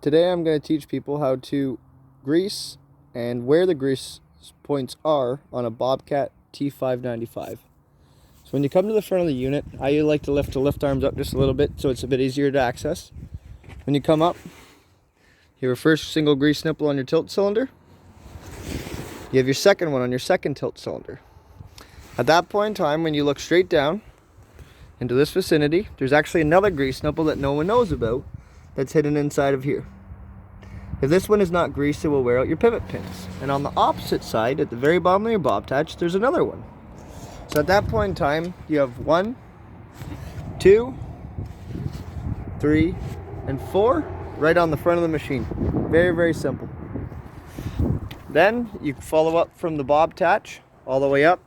Today I'm going to teach people how to grease and where the grease points are on a Bobcat T595. So when you come to the front of the unit, I like to lift the lift arms up just a little bit so it's a bit easier to access. When you come up, you have your first single grease nipple on your tilt cylinder. You have your second one on your second tilt cylinder. At that point in time, when you look straight down into this vicinity, there's actually another grease nipple that no one knows about that's hidden inside of here. If this one is not greased, it will wear out your pivot pins. And on the opposite side, at the very bottom of your bob touch, there's another one. So at that point in time, you have 1, 2, 3, and 4 right on the front of the machine. Very, very simple. Then you follow up from the bob touch all the way up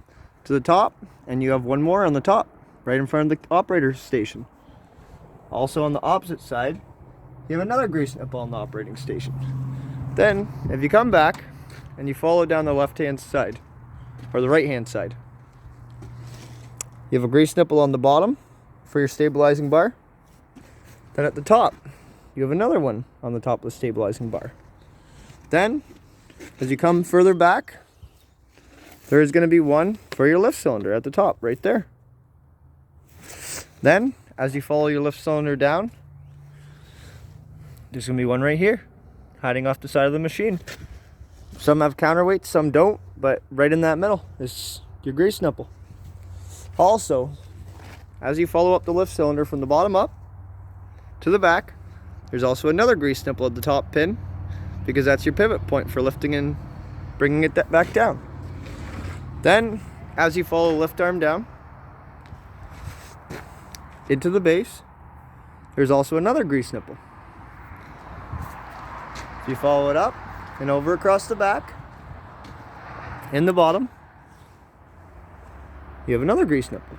to the top, and you have one more on the top, right in front of the operator's station. Also on the opposite side, you have another grease nipple on the operating station. Then, if you come back and you follow down the left-hand side, or the right-hand side, you have a grease nipple on the bottom for your stabilizing bar. Then at the top, you have another one on the top of the stabilizing bar. Then, as you come further back, there is going to be one for your lift cylinder at the top, right there. Then, as you follow your lift cylinder down, there's going to be one right here, hiding off the side of the machine. Some have counterweights, some don't, but right in that middle is your grease nipple. Also, as you follow up the lift cylinder from the bottom up to the back, there's also another grease nipple at the top pin, because that's your pivot point for lifting and bringing it back down. Then, as you follow the lift arm down into the base, there's also another grease nipple. If you follow it up and over across the back, in the bottom, you have another grease nipple.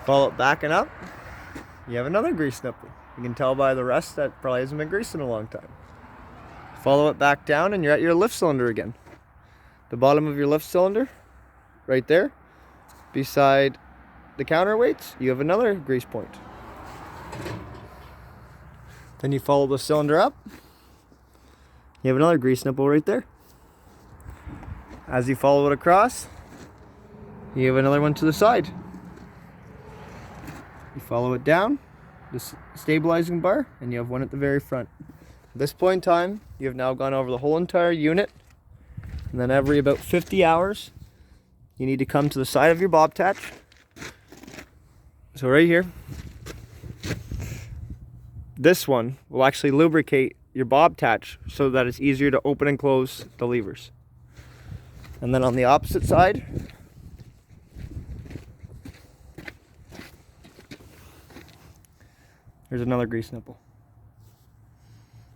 Follow it back and up, you have another grease nipple. You can tell by the rest that probably hasn't been greased in a long time. Follow it back down and you're at your lift cylinder again. The bottom of your lift cylinder, right there, beside the counterweights, you have another grease point. Then you follow the cylinder up, you have another grease nipple right there. As you follow it across, you have another one to the side. You follow it down, the stabilizing bar, and you have one at the very front. At this point in time, you have now gone over the whole entire unit, and then every about 50 hours, you need to come to the side of your bob touch. So right here, this one will actually lubricate your bob touch so that it's easier to open and close the levers. And then on the opposite side, there's another grease nipple.